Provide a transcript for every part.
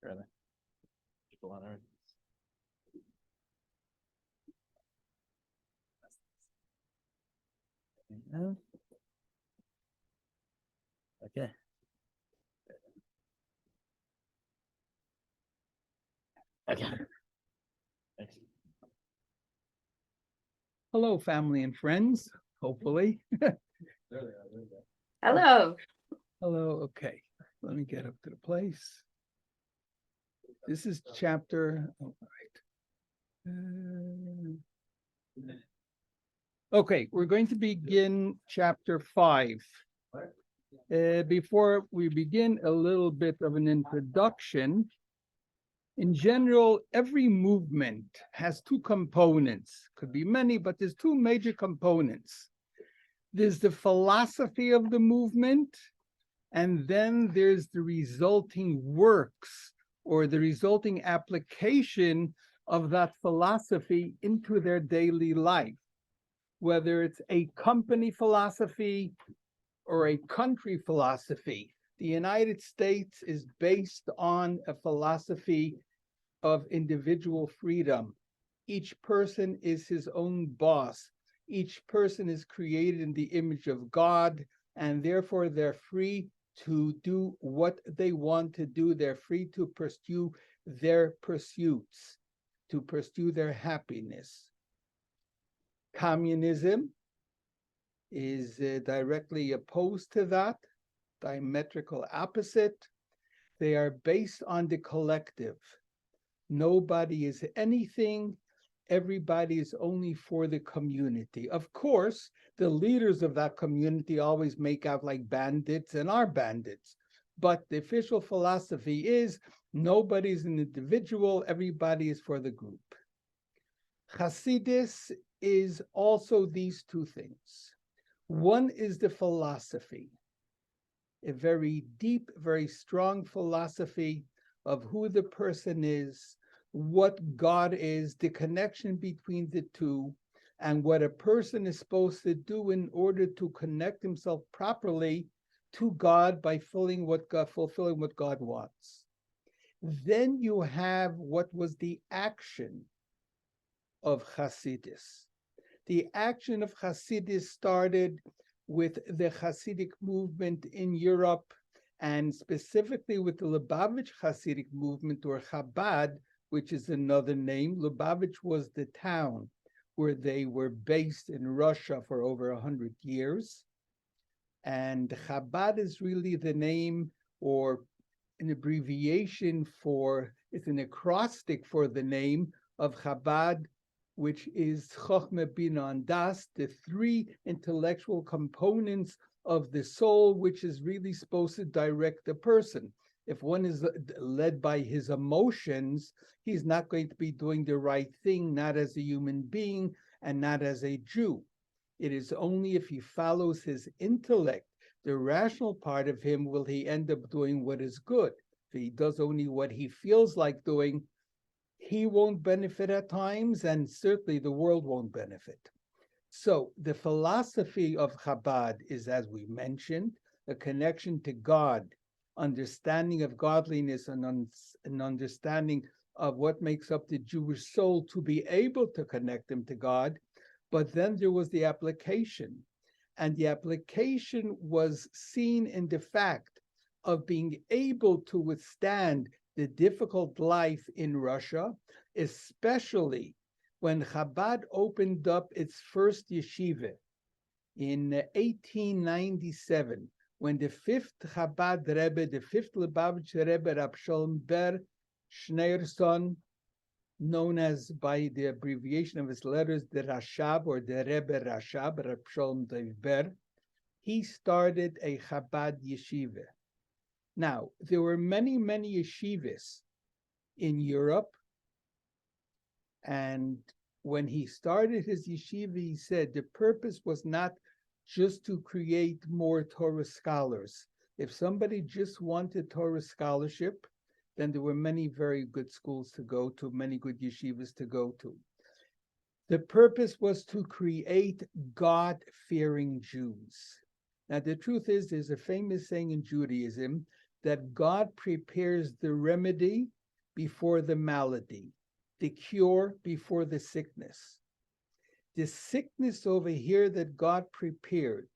Really? People on Earth. Okay. Okay. Thanks. Hello, family and friends, hopefully. There they are. There they are. Hello. Hello, okay. Let me get up to the place. This is chapter, all right. Okay, we're going to begin chapter 5. Before we begin, a little bit of an introduction. In general, every movement has two components. Could be many, but there's two major components. There's the philosophy of the movement, and then there's the resulting works or the resulting application of that philosophy into their daily life. Whether it's a company philosophy or a country philosophy, the United States is based on a philosophy of individual freedom. Each person is his own boss. Each person is created in the image of God, and therefore they're free to do what they want to do. They're free to pursue their pursuits, to pursue their happiness. Communism is directly opposed to that, diametrical opposite. They are based on the collective. Nobody is anything. Everybody is only for the community. Of course, the leaders of that community always make out like bandits and are bandits. But the official philosophy is nobody's an individual, everybody is for the group. Hasidus is also these two things. One is the philosophy, a very deep, very strong philosophy of who the person is, what God is, the connection between the two, and what a person is supposed to do in order to connect himself properly to God by fulfilling what God wants. Then you have what was the action of Hasidus. The action of Hasidus started with the Hasidic movement in Europe, and specifically with the Lubavitch Hasidic movement, or Chabad, which is another name. Lubavitch was the town where they were based in Russia for over 100 years. And Chabad is really the name, or an abbreviation for, it's an acrostic for the name of Chabad, which is Chochmah, Bina, and Das, the three intellectual components of the soul, which is really supposed to direct the person. If one is led by his emotions, he's not going to be doing the right thing, not as a human being and not as a Jew. It is only if he follows his intellect, the rational part of him, will he end up doing what is good. If he does only what he feels like doing, he won't benefit at times, and certainly the world won't benefit. So the philosophy of Chabad is, as we mentioned, a connection to God, understanding of godliness, and an understanding of what makes up the Jewish soul to be able to connect them to God. But then there was the application, and the application was seen in the fact of being able to withstand the difficult life in Russia, especially when Chabad opened up its first yeshiva in 1897, when the fifth Chabad Rebbe, the fifth Lubavitch Rebbe, Rab Shalom Ber Schneerson, known as by the abbreviation of his letters, the Rashab, or the Rebbe Rashab, Rab Shalom Ber, he started a Chabad yeshiva. Now, there were many, many yeshivas in Europe, and when he started his yeshiva, he said the purpose was not just to create more Torah scholars. If somebody just wanted Torah scholarship, then there were many very good schools to go to, many good yeshivas to go to. The purpose was to create God-fearing Jews. Now, the truth is, there's a famous saying in Judaism, that God prepares the remedy before the malady, the cure before the sickness. The sickness over here that God prepared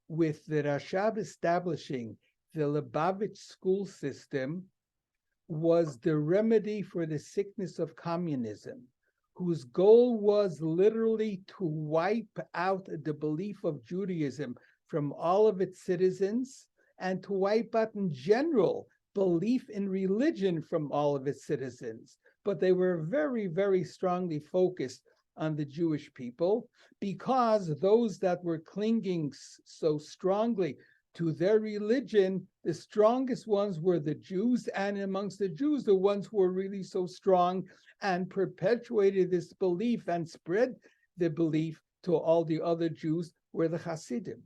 with the Rashab establishing the Lubavitch school system was the remedy for the sickness of communism, whose goal was literally to wipe out the belief of Judaism from all of its citizens and to wipe out in general belief in religion from all of its citizens. But they were very, very strongly focused on the Jewish people because those that were clinging so strongly to their religion, the strongest ones were the Jews, and amongst the Jews, the ones who were really so strong and perpetuated this belief and spread the belief to all the other Jews were the Hasidim.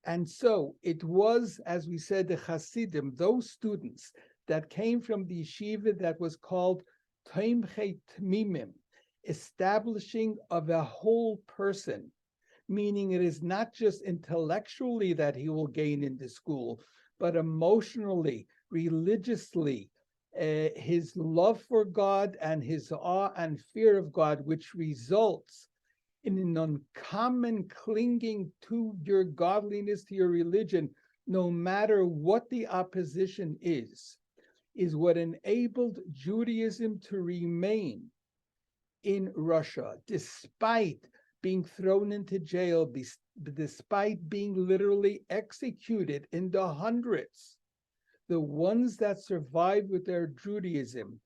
And so it was, as we said, the Hasidim, those students that came from the yeshiva that was called Tomchei Tmimim, establishing of a whole person, meaning it is not just intellectually that he will gain in the school, but emotionally, religiously, his love for God and his awe and fear of God, which results in an uncommon clinging to your godliness, to your religion, no matter what the opposition is what enabled Judaism to remain in Russia, despite being thrown into jail, despite being literally executed in the hundreds. The ones that survived with their Judaism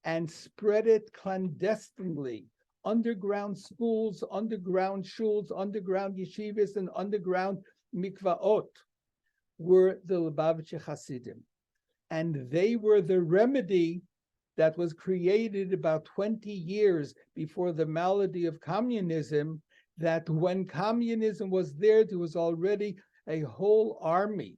and spread it clandestinely, underground schools, underground shuls, underground yeshivas, and underground mikvaot, were the Lubavitcher Hasidim. And they were the remedy that was created about 20 years before the malady of communism, that when communism was there, there was already a whole army,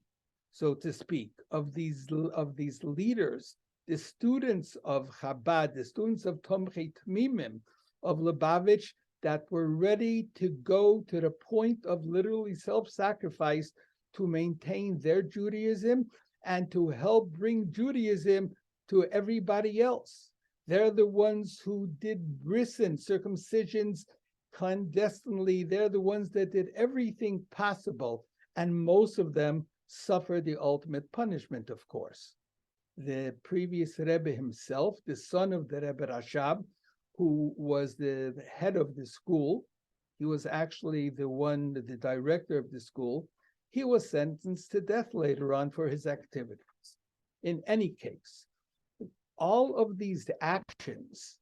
so to speak, of these leaders, the students of Chabad, the students of Tomchei Tmimim, of Lubavitch, that were ready to go to the point of literally self-sacrifice to maintain their Judaism and to help bring Judaism to everybody else. They're the ones who did brisin, circumcisions clandestinely. They're the ones that did everything possible, and most of them suffered the ultimate punishment, of course. The previous Rebbe himself, the son of the Rebbe Rashab, who was the head of the school, he was actually the director of the school, he was sentenced to death later on for his activities. In any case, all of these actions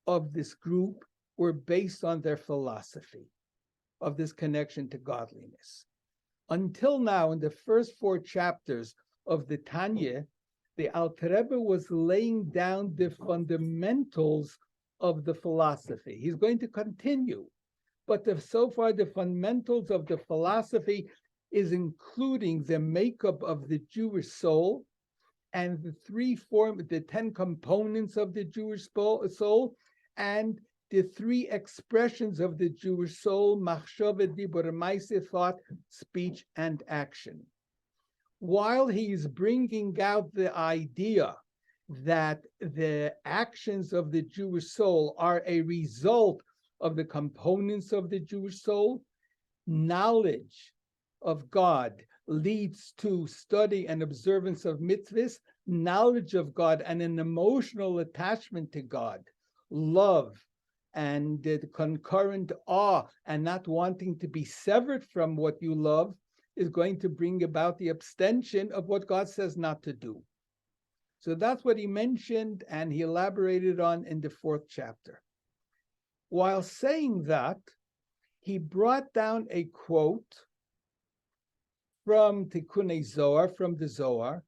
of this group were based on their philosophy of this connection to godliness. Until now, in the first 4 chapters of the Tanya, the Alter Rebbe was laying down the fundamentals of the philosophy. He's going to continue, but so far the fundamentals of the philosophy is including the makeup of the Jewish soul and the 10 components of the Jewish soul, and the 3 expressions of the Jewish soul: machshava, dibur, ma'aseh, thought, speech, and action. While he's bringing out the idea that the actions of the Jewish soul are a result of the components of the Jewish soul, knowledge of God leads to study and observance of mitzvahs, knowledge of God and an emotional attachment to God, love, and the concurrent awe and not wanting to be severed from what you love is going to bring about the abstention of what God says not to do. So that's what he mentioned and he elaborated on in the 4th chapter. While saying that, he brought down a quote from Tikkunei Zohar, from the Zohar,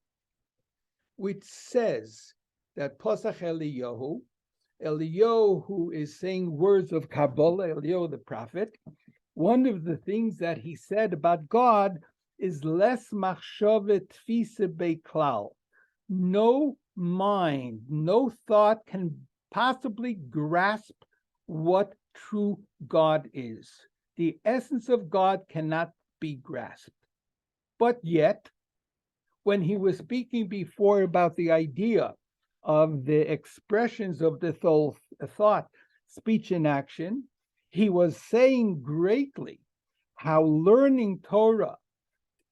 which says that Posach Eliyahu, who is saying words of Kabbalah, Eliyahu the prophet, one of the things that he said about God is les machshava tfisa beklal. No mind, no thought can possibly grasp what true God is. The essence of God cannot be grasped. But yet, when he was speaking before about the idea of the expressions of the soul, thought, speech, and action, he was saying greatly how learning Torah,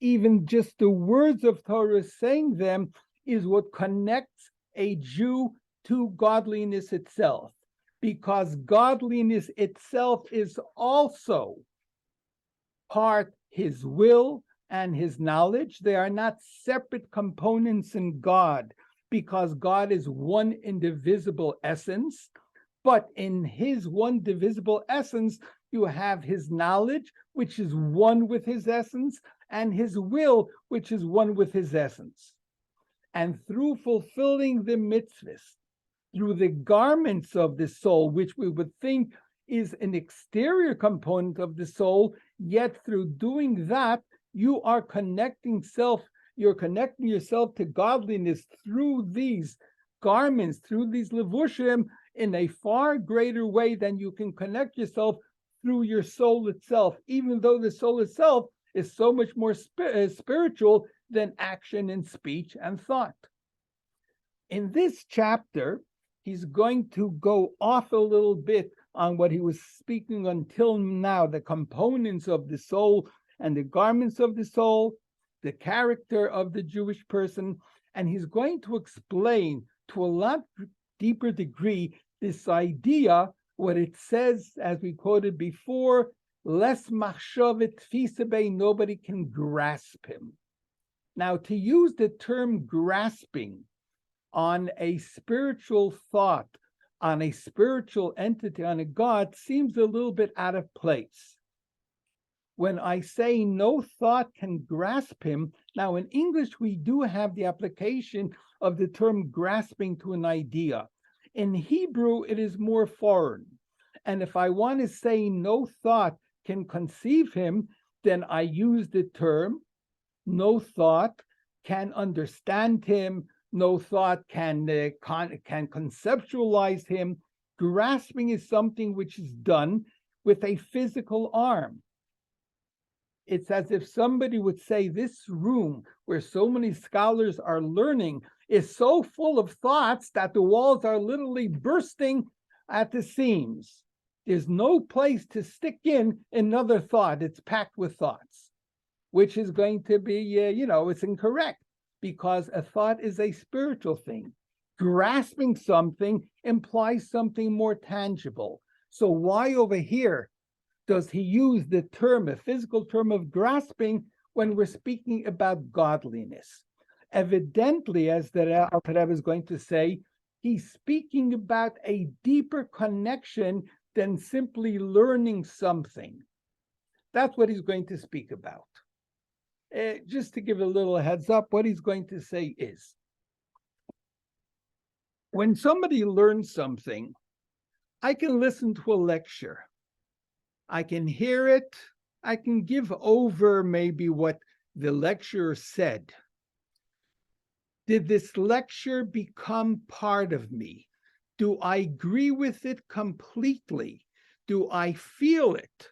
even just the words of Torah, saying them, is what connects a Jew to godliness itself, because godliness itself is also part his will and his knowledge. They are not separate components in God, because God is one indivisible essence. But in his one divisible essence, you have his knowledge, which is one with his essence, and his will, which is one with his essence. And through fulfilling the mitzvahs, through the garments of the soul, which we would think is an exterior component of the soul, yet through doing that, you are you're connecting yourself to godliness through these garments, through these levushim, in a far greater way than you can connect yourself through your soul itself, even though the soul itself is so much more spiritual than action and speech and thought. In this chapter, he's going to go off a little bit on what he was speaking until now, the components of the soul and the garments of the soul, the character of the Jewish person, and he's going to explain to a lot deeper degree this idea, what it says, as we quoted before, les machshavit fisabei, nobody can grasp him. Now, to use the term grasping on a spiritual thought, on a spiritual entity, on a God, seems a little bit out of place. When I say no thought can grasp him, now in English we do have the application of the term grasping to an idea. In Hebrew, it is more foreign. And if I want to say no thought can conceive him, then I use the term no thought can understand him, no thought can conceptualize him. Grasping is something which is done with a physical arm. It's as if somebody would say, this room where so many scholars are learning is so full of thoughts that the walls are literally bursting at the seams. There's no place to stick in another thought. It's packed with thoughts, which is going to be, it's incorrect, because a thought is a spiritual thing. Grasping something implies something more tangible. So why over here does he use the term, a physical term of grasping, when we're speaking about godliness? Evidently, as the Alter Rebbe is going to say, he's speaking about a deeper connection than simply learning something. That's what he's going to speak about. Just to give a little heads up, what he's going to say is, when somebody learns something, I can listen to a lecture. I can hear it. I can give over maybe what the lecturer said. Did this lecture become part of me? Do I agree with it completely? Do I feel it?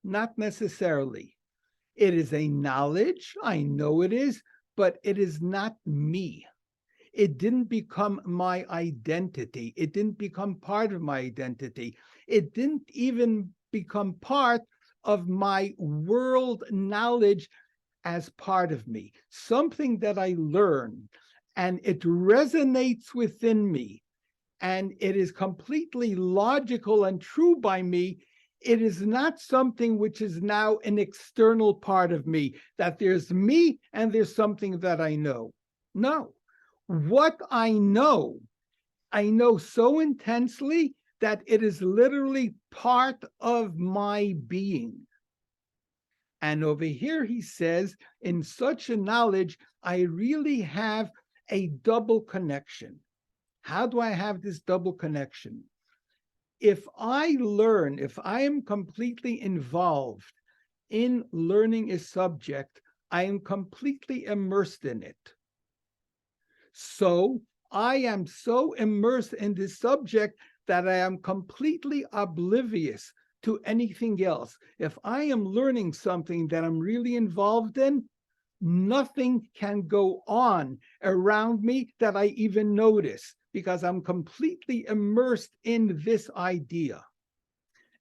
Not necessarily. It is a knowledge, I know it is, but it is not me. It didn't become my identity. It didn't become part of my identity. It didn't even become part of my world knowledge as part of me. Something that I learn, and it resonates within me, and it is completely logical and true by me. It is not something which is now an external part of me, that there's me and there's something that I know. No. What I know so intensely that it is literally part of my being. And over here he says, in such a knowledge, I really have a double connection. How do I have this double connection? If I learn, if I am completely involved in learning a subject, I am completely immersed in it. So I am so immersed in this subject that I am completely oblivious to anything else. If I am learning something that I'm really involved in, nothing can go on around me that I even notice, because I'm completely immersed in this idea.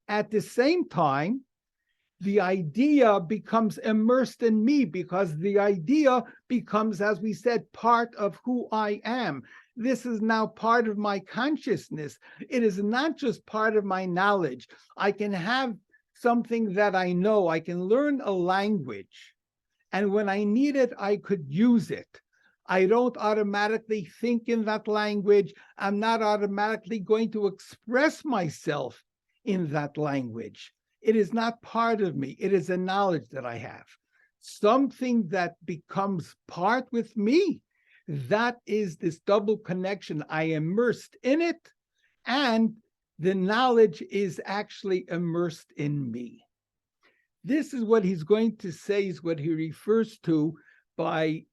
At the same time, the idea becomes immersed in me, because the idea becomes, as we said, part of who I am. This is now part of my consciousness. It is not just part of my knowledge. I can have something that I know. I can learn a language, and when I need it, I could use it. I don't automatically think in that language. I'm not automatically going to express myself in that language. It is not part of me. It is a knowledge that I have. Something that becomes part with me, that is this double connection. I immersed in it, and the knowledge is actually immersed in me. This is what he's going to say, is what he refers to by,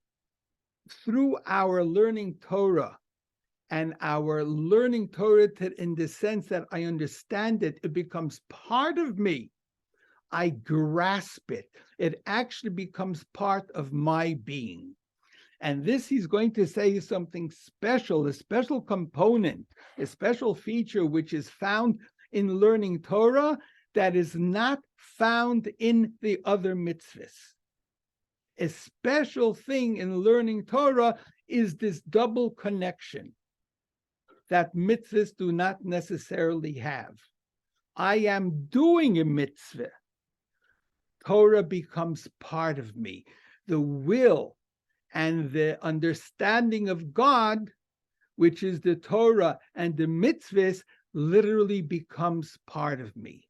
through our learning Torah, and our learning Torah in the sense that I understand it, it becomes part of me. I grasp it. It actually becomes part of my being. And this, he's going to say, is something special, a special component, a special feature which is found in learning Torah that is not found in the other mitzvahs. A special thing in learning Torah is this double connection that mitzvahs do not necessarily have. I am doing a mitzvah. Torah becomes part of me. The will and the understanding of God, which is the Torah and the mitzvahs, literally becomes part of me.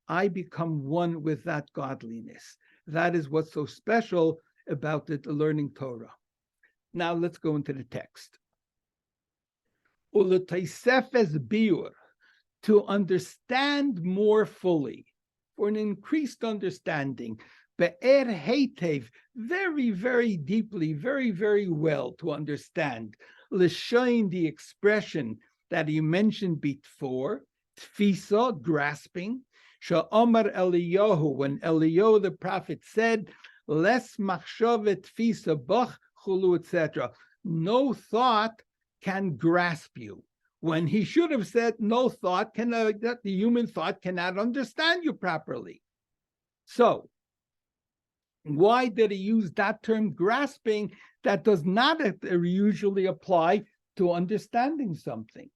I become one with that godliness. That is what's so special about the learning Torah. Now let's go into the text. To understand more fully, for an increased understanding, be'er heitev, very, very deeply, very, very well to understand, l'shain, the expression that he mentioned before, tfisa, grasping, sha'omar Eliyahu, when Eliyahu the prophet said, les machshavet tfisa bach chulu, etc. No thought can grasp you, when he should have said no thought can, that the human thought cannot understand you properly. So why did he use that term grasping that does not usually apply to understanding something?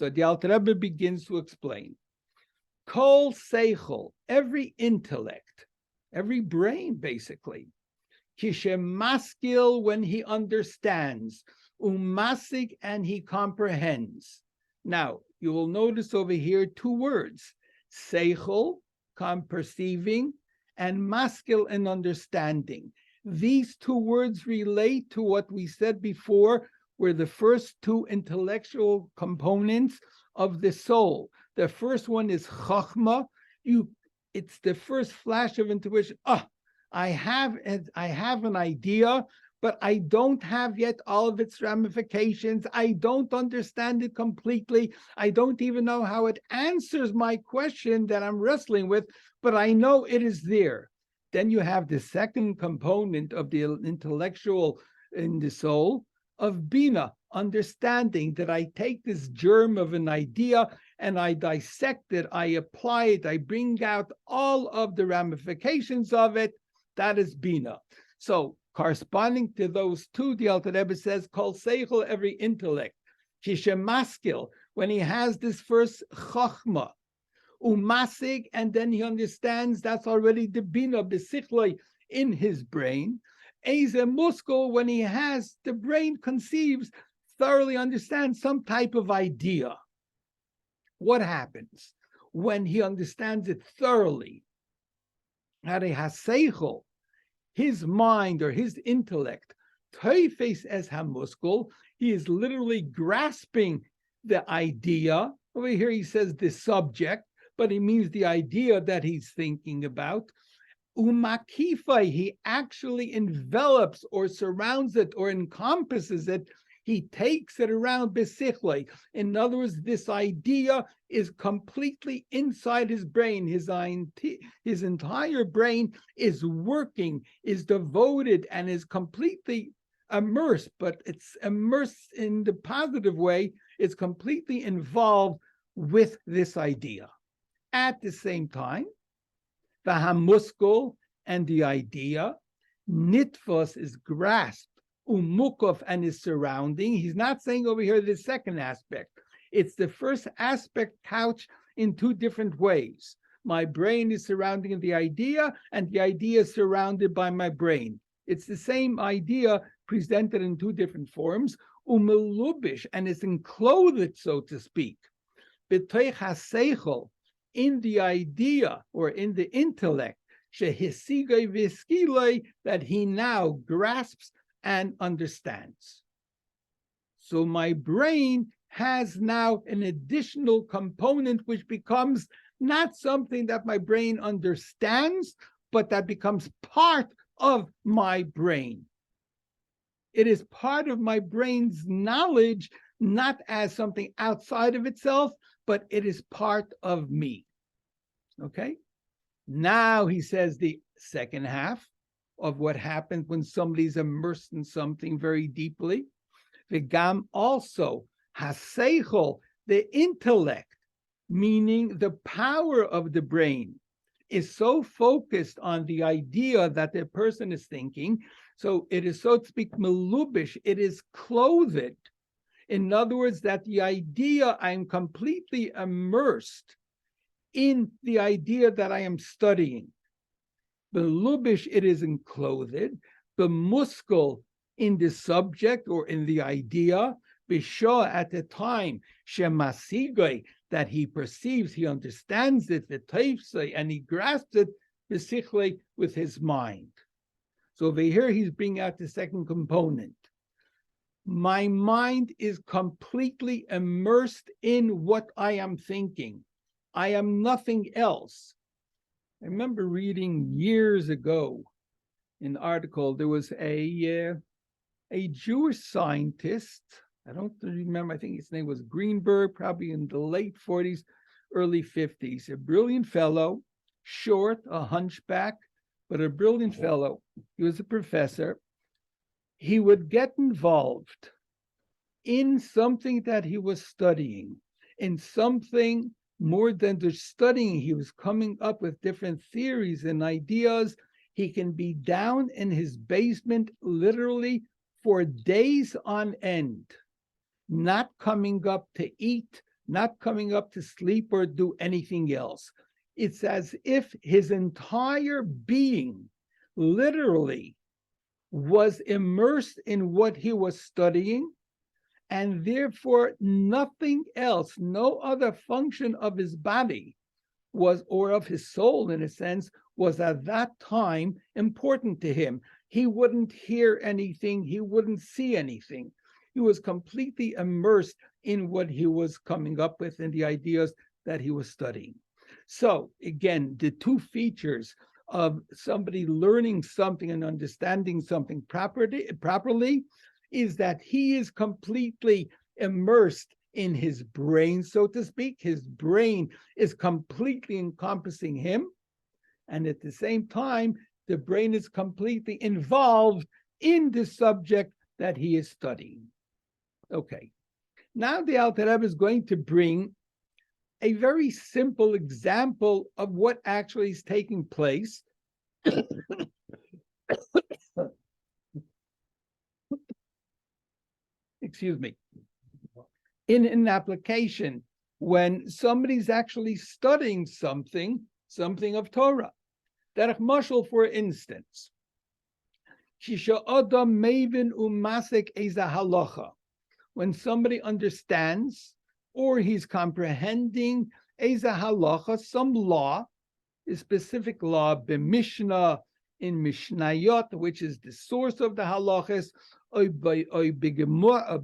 So the Alter Rebbe begins to explain. Kol seichel, every intellect, every brain basically, kishemaskil, when he understands, umasig, and he comprehends. Now, you will notice over here two words, seichel, perceiving, and maskil, and understanding. These two words relate to what we said before, were the first two intellectual components of the soul. The first one is chachma. It's the first flash of intuition. I have an idea, but I don't have yet all of its ramifications. I don't understand it completely. I don't even know how it answers my question that I'm wrestling with, but I know it is there. Then you have the second component of the intellectual in the soul of bina, understanding, that I take this germ of an idea and I dissect it, I apply it, I bring out all of the ramifications of it. That is bina. So corresponding to those two, the Alter Rebbe says, kol seichel, every intellect, kishemaskil, when he has this first chachma, umasig, and then he understands, that's already the bina, besichloi, in his brain. Eze muskel, when he has, the brain conceives, thoroughly understands some type of idea. What happens when he understands it thoroughly? Hare haseichel, his mind or his intellect, toifes as hamuskel, he is literally grasping the idea. Over here he says the subject, but he means the idea that he's thinking about. Umakifa, he actually envelops or surrounds it or encompasses it. he takes it around besichle. In other words, this idea is completely inside his brain. His entire brain is working, is devoted, and is completely immersed, but it's immersed in the positive way. It's completely involved with this idea. At the same time, the hamuskul and the idea, nitvos is grasped, umukov and his surrounding. He's not saying over here the second aspect. It's the first aspect couched in two different ways. My brain is surrounding the idea, and the idea is surrounded by my brain. It's the same idea presented in two different forms, umelubish, and it's enclothed, so to speak. B'toich haseichel, in the idea or in the intellect, shehisigay v'skilay, that he now grasps and understands. So my brain has now an additional component which becomes not something that my brain understands, but that becomes part of my brain. It is part of my brain's knowledge, not as something outside of itself, but it is part of me. Okay? Now he says the second half of what happens when somebody's immersed in something very deeply. V'gam also haseichel, the intellect, meaning the power of the brain, is so focused on the idea that the person is thinking. So it is, so to speak, melubish, it is clothed. In other words, that the idea, I'm completely immersed in the idea that I am studying. Melubish, it is enclothed. The muscle in the subject or in the idea, Bishah, at the time, Shemasigay, that he perceives, he understands it, v'teifsei, and he grasps it, b'sichle, with his mind. So over here, he's bringing out the second component. My mind is completely immersed in what I am thinking. I am nothing else. I remember reading years ago an article. There was a Jewish scientist. I don't remember. I think his name was Greenberg, probably in the late 40s, early 50s. A brilliant fellow, short, a hunchback, but a brilliant fellow. He was a professor. He would get involved in something that he was studying, in something more than just studying. He was coming up with different theories and ideas. He can be down in his basement literally for days on end, not coming up to eat, not coming up to sleep or do anything else. It's as if his entire being literally was immersed in what he was studying, and therefore nothing else, no other function of his body was, or of his soul in a sense, was at that time important to him. He wouldn't hear anything, he wouldn't see anything. He was completely immersed in what he was coming up with and the ideas that he was studying. So again, the two features of somebody learning something and understanding something properly is that he is completely immersed in his brain, so to speak. His brain is completely encompassing him. And at the same time, the brain is completely involved in the subject that he is studying. Okay. Now the Alter Rebbe is going to bring a very simple example of what actually is taking place. Excuse me. In an application, when somebody's actually studying something of Torah. Derech mashal, for instance, Shisha Adam Mavin Umasik Eza Halacha. When somebody understands or he's comprehending Eza Halacha, some law, a specific law, b'mishnah, in Mishnayot, which is the source of the halachas, or b'gemara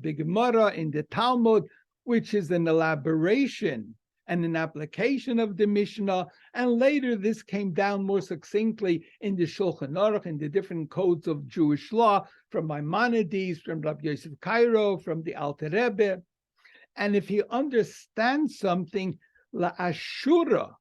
in the Talmud, which is an elaboration and an application of the Mishnah. And later this came down more succinctly in the Shulchan Aruch, in the different codes of Jewish law, from Maimonides, from Rabbi Yosef Cairo, from the Alter Rebbe. And if he understands something, la'ashura,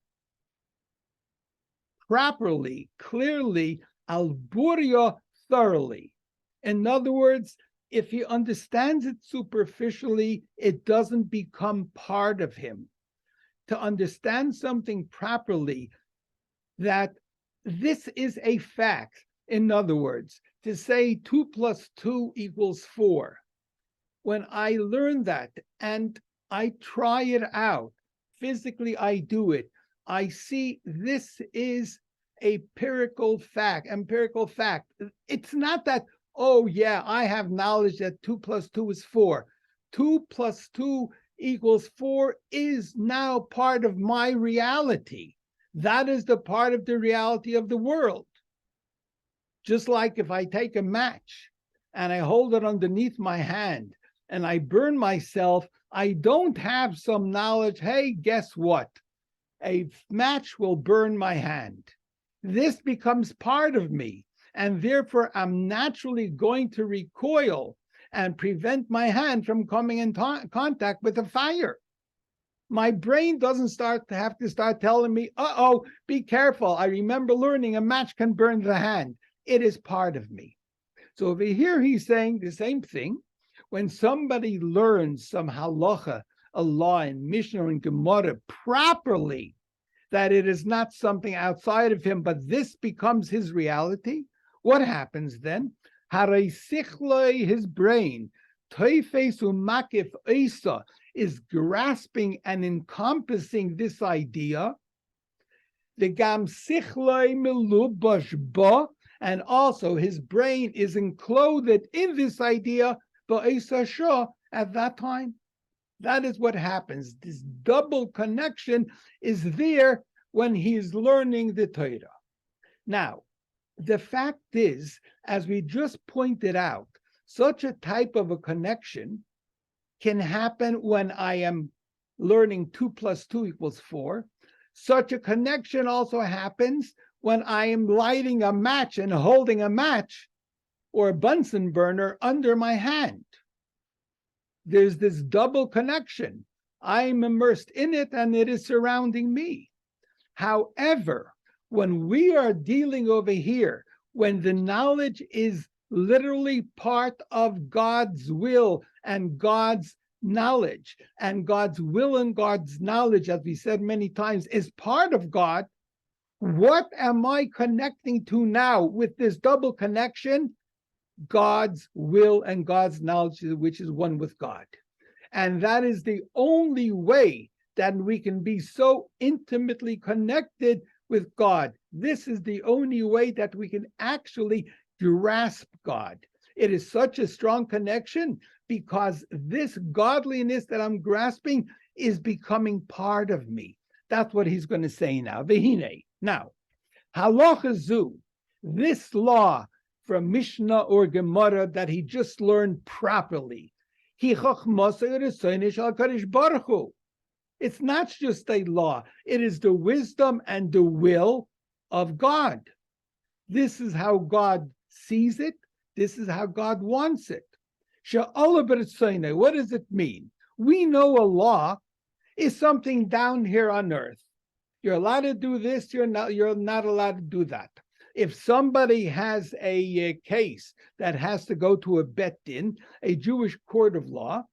properly, clearly, al-burya, thoroughly. In other words, if he understands it superficially, it doesn't become part of him. To understand something properly, that this is a fact. In other words, to say 2 + 2 = 4. When I learn that and I try it out, physically I do it, I see this is empirical fact. It's not that, oh yeah, I have knowledge that 2 + 2 is 4. 2 + 2 = 4 is now part of my reality. That is the part of the reality of the world. Just like if I take a match and I hold it underneath my hand and I burn myself, I don't have some knowledge, hey, guess what? A match will burn my hand. This becomes part of me, and therefore I'm naturally going to recoil and prevent my hand from coming in contact with the fire. My brain doesn't have to start telling me, uh-oh, be careful. I remember learning a match can burn the hand. It is part of me. So over here, he's saying the same thing. When somebody learns some halacha, a law in Mishnah and Gemara properly, that it is not something outside of him, but this becomes his reality, what happens then? Harei sichloi, his brain, toifes umakif isa, is grasping and encompassing this idea. The gam sichloi melubash ba, and also his brain is enclosed in this idea, ba'isa shah, at that time. That is what happens. This double connection is there when he's learning the Torah. Now, the fact is, as we just pointed out, such a type of a connection can happen when I am learning 2 + 2 = 4. Such a connection also happens when I am lighting a match and holding a match or a Bunsen burner under my hand. There's this double connection. I'm immersed in it and it is surrounding me. However, when we are dealing over here, when the knowledge is literally part of God's will and God's knowledge, and God's will and God's knowledge, as we said many times, is part of God, what am I connecting to now with this double connection? God's will and God's knowledge, which is one with God. And that is the only way that we can be so intimately connected with God. This is the only way that we can actually grasp God. It is such a strong connection because this godliness that I'm grasping is becoming part of me. That's what he's going to say now. Vehine. Now, halacha zu, this law from Mishnah or Gemara that he just learned properly. It's not just a law. It is the wisdom and the will of God. This is how God sees it. This is how God wants it. What does it mean? We know a law is something down here on earth. You're allowed to do this. You're not allowed to do that. If somebody has a case that has to go to a bet din, a Jewish court of law,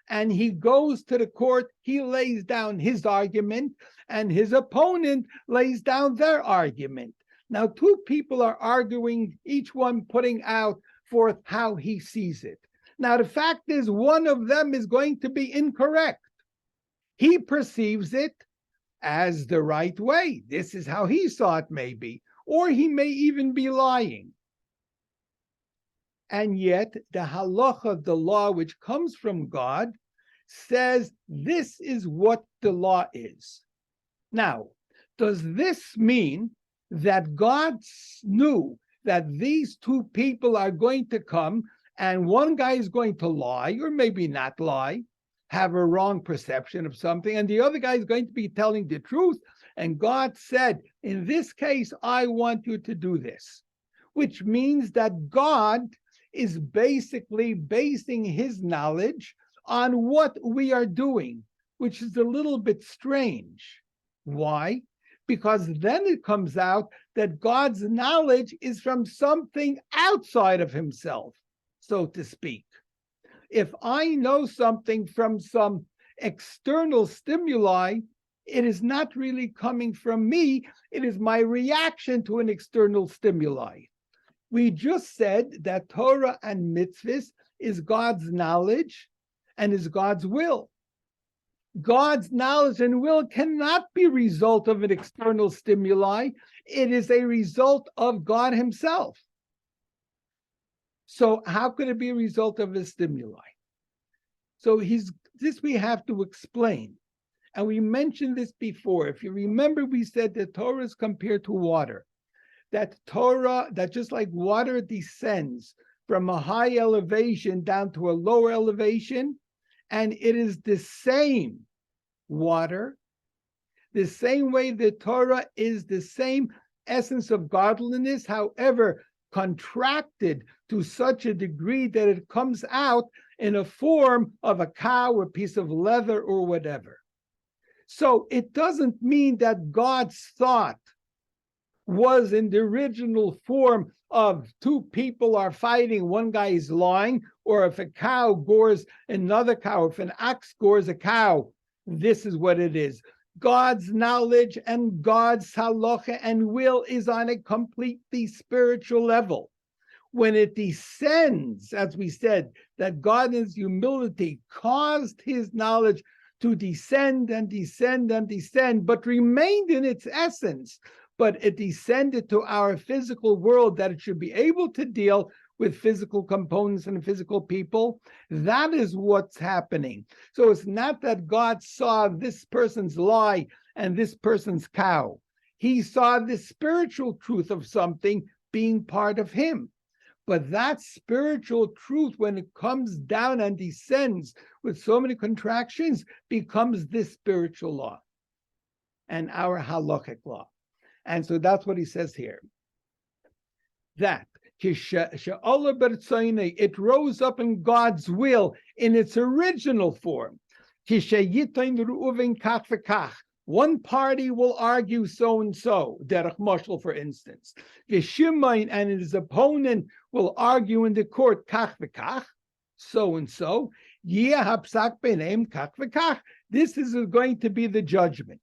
and he goes to the court, he lays down his argument, and his opponent lays down their argument. Now, two people are arguing, each one putting out forth how he sees it. Now, the fact is, one of them is going to be incorrect. He perceives it as the right way. This is how he saw it, maybe. Or he may even be lying. And yet, the halacha, the law which comes from God, says this is what the law is. Now, does this mean that God knew that these two people are going to come and one guy is going to lie, or maybe not lie, have a wrong perception of something, and the other guy is going to be telling the truth. And God said, in this case, I want you to do this, which means that God is basically basing his knowledge on what we are doing, which is a little bit strange. Why? Because then it comes out that God's knowledge is from something outside of himself, so to speak. If I know something from some external stimuli, it is not really coming from me. It is my reaction to an external stimuli. We just said that Torah and mitzvahs is God's knowledge and is God's will. God's knowledge and will cannot be a result of an external stimuli. It is a result of God himself. So how could it be a result of a stimuli? So this we have to explain. And we mentioned this before. If you remember, we said that Torah is compared to water. That just like water descends from a high elevation down to a lower elevation, and it is the same water, the same way the Torah is the same essence of godliness, however, contracted to such a degree that it comes out in a form of a cow, a piece of leather, or whatever. So it doesn't mean that God's thought was in the original form of two people are fighting, one guy is lying, or if a cow gores another cow, if an ox gores a cow, this is what it is. God's knowledge and God's halacha and will is on a completely spiritual level. When it descends, as we said, that God in his humility caused his knowledge to descend and descend and descend, but remained in its essence, but it descended to our physical world that it should be able to deal with physical components and physical people. That is what's happening. So it's not that God saw this person's lie and this person's cow. He saw the spiritual truth of something being part of him. But that spiritual truth, when it comes down and descends with so many contractions, becomes this spiritual law and our halachic law. And so that's what he says here. That it rose up in God's will in its original form. One party will argue so and so, derech mashal, for instance. Shimon and his opponent will argue in the court, kach v'kach, so and so. This is going to be the judgment.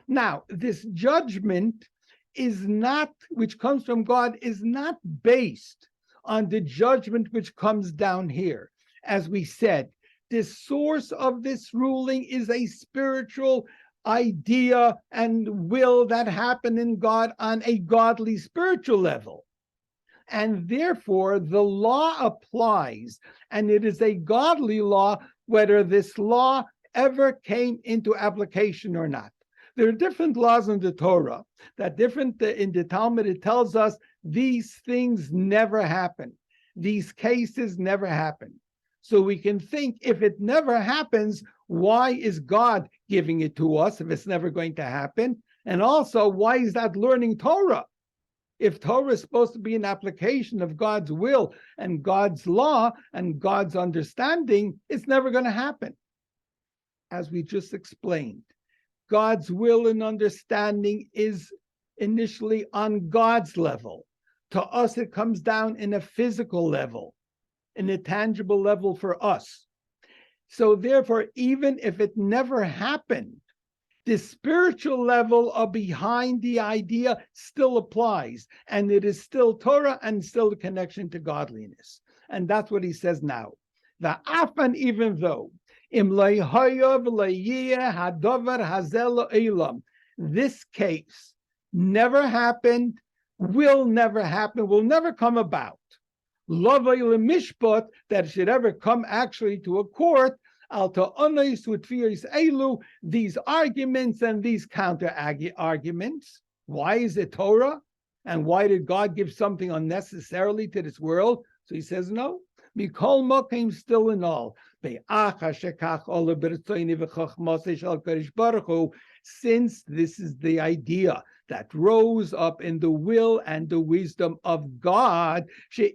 Now, this judgment is not, which comes from God, is not based on the judgment which comes down here. As we said, the source of this ruling is a spiritual idea and will that happen in God on a godly spiritual level. And therefore, the law applies, and it is a godly law, whether this law ever came into application or not. There are different laws in the Torah that different in the Talmud. It tells us these things never happen. These cases never happen. So we can think, if it never happens, why is God giving it to us if it's never going to happen? And also, why is that learning Torah? If Torah is supposed to be an application of God's will and God's law and God's understanding, it's never going to happen. As we just explained, God's will and understanding is initially on God's level. To us, it comes down in a physical level, in a tangible level for us. So therefore, even if it never happened, the spiritual level of behind the idea still applies, and it is still Torah and still the connection to godliness. And that's what he says now. The afan, even though this case never happened, will never happen, will never come about. Mishpat, that it should ever come actually to a court, these arguments and these counter arguments. Why is it Torah? And why did God give something unnecessarily to this world? So he says no. Mikol Mokim, still in all. Since this is the idea that rose up in the will and the wisdom of God, if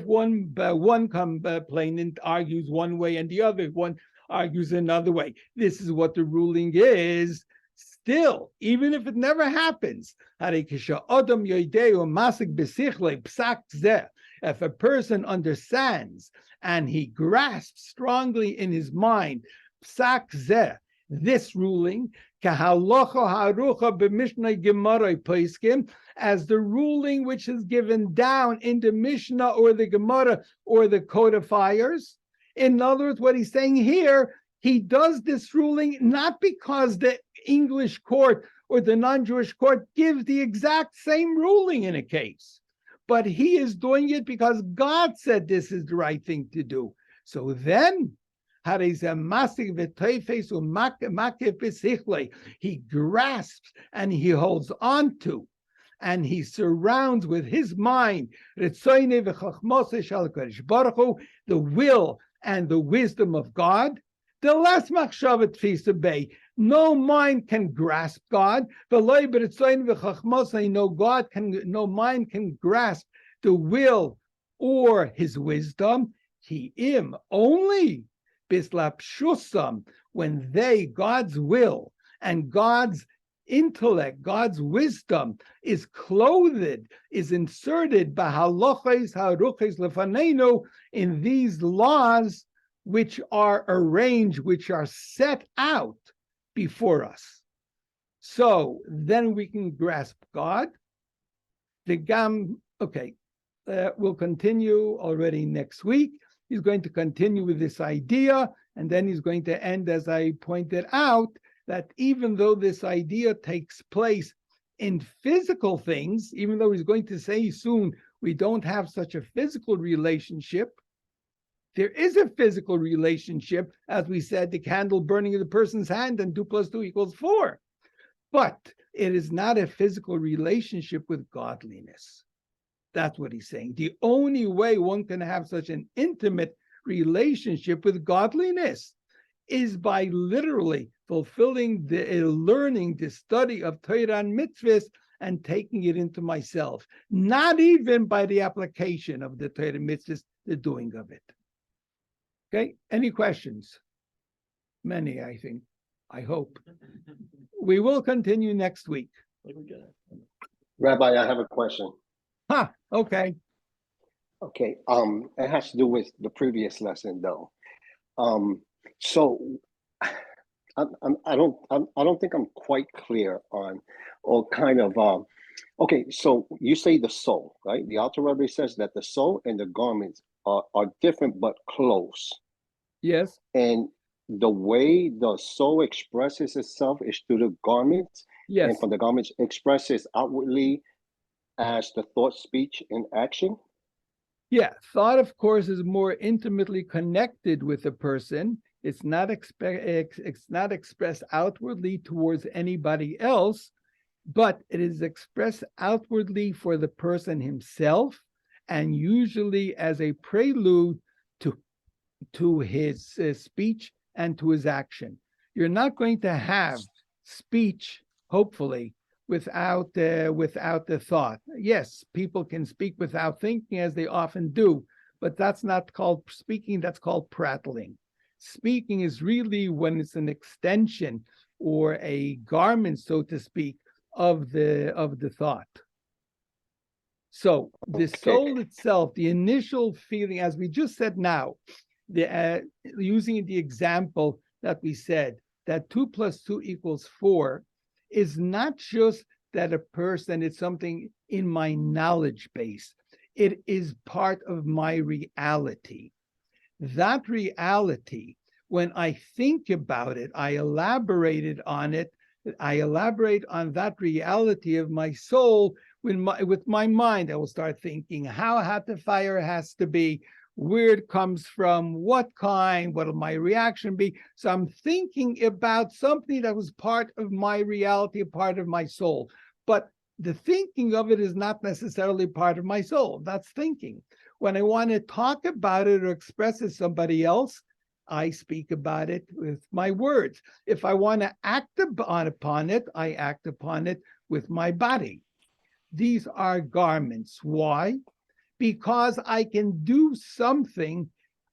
one complainant argues one way and the other one argues another way, this is what the ruling is. Still, even if it never happens, if a person understands and he grasps strongly in his mind this ruling, as the ruling which is given down in the Mishnah or the Gemara or the codifiers. In other words, what he's saying here, he does this ruling not because the English court or the non-Jewish court gives the exact same ruling in a case, but he is doing it because God said this is the right thing to do. So then, he grasps and he holds on to and he surrounds with his mind the will and the wisdom of God. The less machshavet tfisa bay, no mind can grasp God. No mind can grasp the will or his wisdom. Only bislapshusam, when God's will and God's intellect, God's wisdom is clothed, is inserted in these laws which are arranged, which are set out before us. So then we can grasp God. We'll continue already next week. He's going to continue with this idea, and then he's going to end, as I pointed out, that even though this idea takes place in physical things, even though he's going to say soon we don't have such a physical relationship, there is a physical relationship, as we said, the candle burning in the person's hand and 2 + 2 = 4. But it is not a physical relationship with godliness. That's what he's saying. The only way one can have such an intimate relationship with godliness is by literally fulfilling learning the study of Torah and mitzvahs and taking it into myself. Not even by the application of the Torah and mitzvahs, the doing of it. Okay, any questions? Many, I think. I hope. We will continue next week. Rabbi, I have a question. Okay. Okay, it has to do with the previous lesson, though. So I don't think I'm quite clear on, or kind of. Okay, so you say the soul, right? The Alter Rebbe says that the soul and the garments are different but close. Yes. And the way the soul expresses itself is through the garments. Yes. And from the garments expresses outwardly as the thought, speech, and action. Yeah, thought, of course, is more intimately connected with a person. It's not expressed outwardly towards anybody else, but it is expressed outwardly for the person himself, and usually as a prelude to his speech and to his action. You're not going to have speech, hopefully, without the thought. Yes, people can speak without thinking, as they often do, but that's not called speaking, that's called prattling. Speaking is really when it's an extension or a garment, so to speak, of the thought. So the soul itself, the initial feeling, as we just said now, using the example that we said, that 2 + 2 = 4, is not just that a person, it's something in my knowledge base. It is part of my reality. That reality, when I think about it, I elaborate on that reality of my soul with my mind. I will start thinking how hot the fire has to be, where it comes from, what kind, what will my reaction be. So I'm thinking about something that was part of my reality, a part of my soul. But The thinking of it is not necessarily part of my soul. That's thinking. When I want to talk about it or express it to somebody else, I speak about it with my words. If I want to act upon it, I act upon it with my body. These are garments. Why? Because I can do something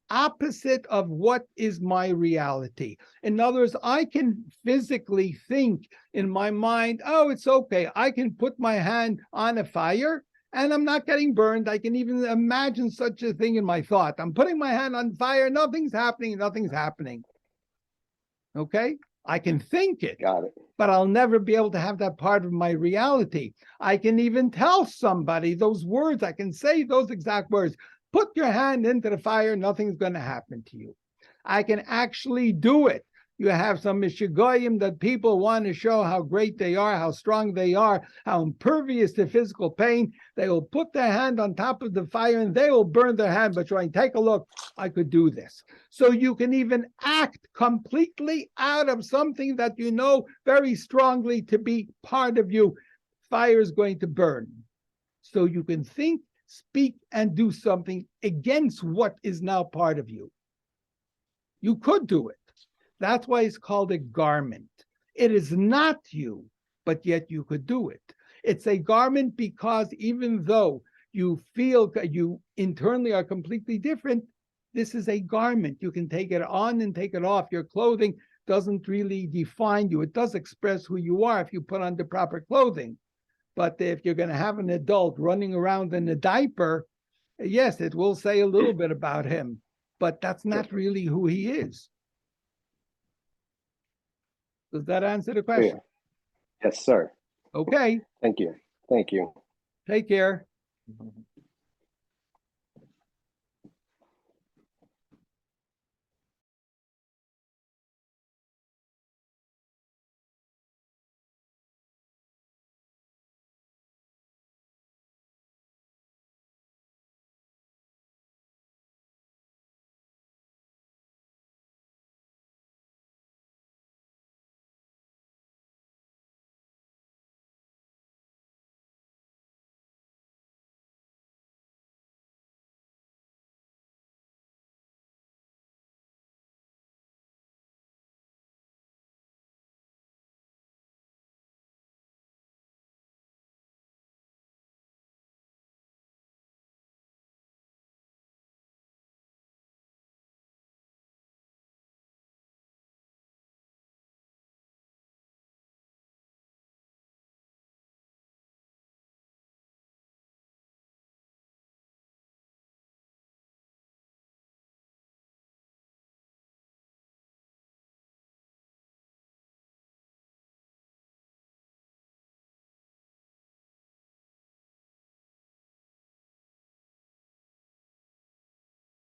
opposite of what is my reality. In other words, I can physically think in my mind, oh, it's okay. I can put my hand on a fire and I'm not getting burned. I can even imagine such a thing in my thought. I'm putting my hand on fire. Nothing's happening. Nothing's happening. Okay? I can think it. Got it. But I'll never be able to have that part of my reality. I can even tell somebody those words. I can say those exact words. Put your hand into the fire, nothing's going to happen to you. I can actually do it. You have some mishigoyim that people want to show how great they are, how strong they are, how impervious to physical pain. They will put their hand on top of the fire and they will burn their hand, but trying, take a look, I could do this. So you can even act completely out of something that you know very strongly to be part of you. Fire is going to burn. So you can think, speak, and do something against what is now part of you. You could do it. That's why it's called a garment. It is not you, but yet you could do it. It's a garment because even though you feel you internally are completely different, this is a garment. You can take it on and take it off. Your clothing doesn't really define you. It does express who you are if you put on the proper clothing. But if you're going to have an adult running around in a diaper, yes, it will say a little bit about him, but that's not really who he is. Does that answer the question? Yes, sir. Okay. Thank you. Thank you. Take care. Mhm.